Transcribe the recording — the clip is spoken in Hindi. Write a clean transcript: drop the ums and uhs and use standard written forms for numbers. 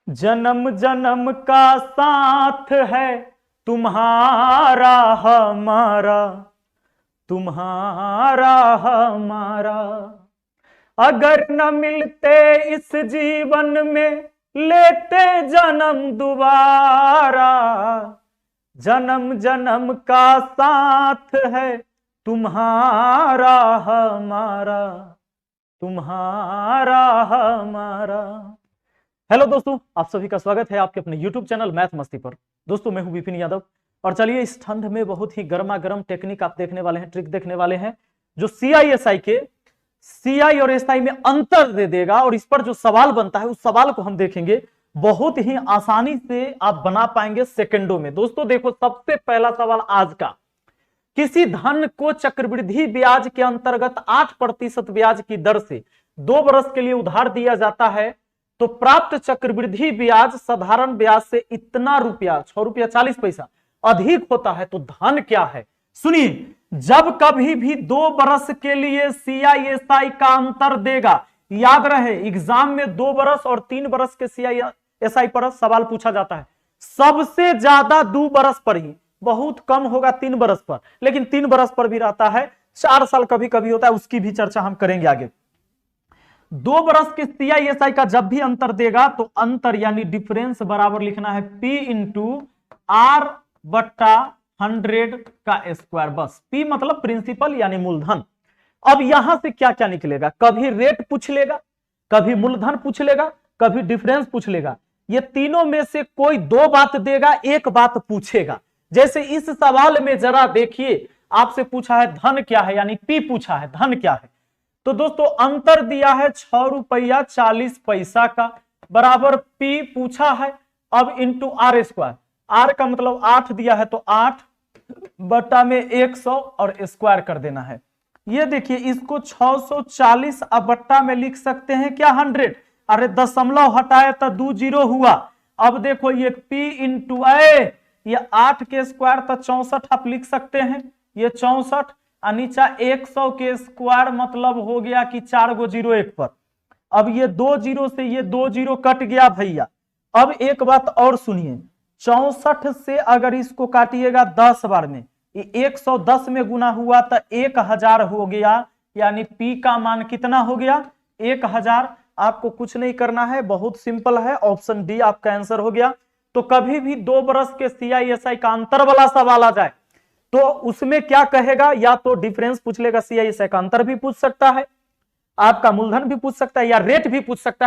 जन्म जन्म का साथ है तुम्हारा हमारा, तुम्हारा हमारा। अगर न मिलते इस जीवन में लेते जन्म दोबारा। जन्म जन्म का साथ है तुम्हारा हमारा, तुम्हारा हमारा। हेलो दोस्तों, आप सभी का स्वागत है आपके अपने YouTube चैनल मैथ मस्ती पर। दोस्तों मैं हूं विपिन यादव और चलिए इस ठंड में बहुत ही गर्मा गर्म टेक्निक आप देखने वाले हैं, ट्रिक देखने वाले हैं जो CI/SI के CI और SI में अंतर दे देगा। और इस पर जो सवाल बनता है उस सवाल को हम देखेंगे, बहुत ही आसानी से आप बना पाएंगे सेकंडों में। दोस्तों देखो, सबसे पहला सवाल आज का, किसी धन को चक्रवृद्धि ब्याज के अंतर्गत 8% ब्याज की दर से 2 वर्ष के लिए उधार दिया जाता है तो प्राप्त चक्रवृद्धि ब्याज साधारण ब्याज से इतना रुपया 6 रुपया 40 पैसा अधिक होता है तो धन क्या है। सुनिए, जब कभी भी 2 वर्ष के लिए CI/SI का अंतर देगा, याद रहे एग्जाम में 2 वर्ष और 3 वर्ष के CI/SI पर सवाल पूछा जाता है। सबसे ज्यादा 2 वर्ष पर ही, बहुत कम होगा 3 वर्ष पर, लेकिन 3 वर्ष पर भी रहता है, 4 साल कभी कभी होता है, उसकी भी चर्चा हम करेंगे आगे। 2 वर्ष के CI/SI का जब भी अंतर देगा तो अंतर यानी डिफरेंस बराबर लिखना है P इंटू R बट्टा 100 का स्क्वायर। बस P मतलब प्रिंसिपल यानी मूलधन। अब यहां से क्या क्या निकलेगा, कभी रेट पूछ लेगा, कभी मूलधन पूछ लेगा, कभी डिफरेंस पूछ लेगा। ये तीनों में से कोई 2 बात देगा, एक बात पूछेगा। जैसे इस सवाल में जरा देखिए, आपसे पूछा है धन क्या है, यानी P पूछा है, धन क्या है। तो दोस्तों अंतर दिया है 6 रुपया 40 पैसा का, बराबर P पूछा है। अब इंटू R स्क्वायर, R का मतलब 8 दिया है तो 8 बटा में 100 और स्क्वायर कर देना है। ये देखिए, इसको 640 अब बट्टा में लिख सकते हैं क्या 100। अरे दशमलव हटाए तो 2 जीरो हुआ। अब देखो ये P इंटू ये 8 के स्क्वायर तो 64 आप लिख सकते हैं, ये 64 नीचा 100 के स्क्वायर मतलब हो गया कि 4 गो जीरो एक पर। अब ये 2 जीरो से ये 2 जीरो कट गया भैया। अब एक बात और सुनिए, 64 से अगर इसको काटिएगा 10 बार में, ये 110 में गुना हुआ तो 1000 हो गया, यानी P का मान कितना हो गया 1000। आपको कुछ नहीं करना है, बहुत सिंपल है, ऑप्शन डी आपका आंसर हो गया। तो कभी भी 2 वर्ष के CI/SI का अंतर वाला सवाल आ जाए तो उसमें क्या कहेगा, या तो डिफरेंस पूछ लेगा, CI/SI का अंतर भी पूछ सकता है, आपका मूलधन भी पूछ सकता है, या रेट भी पूछ सकता है।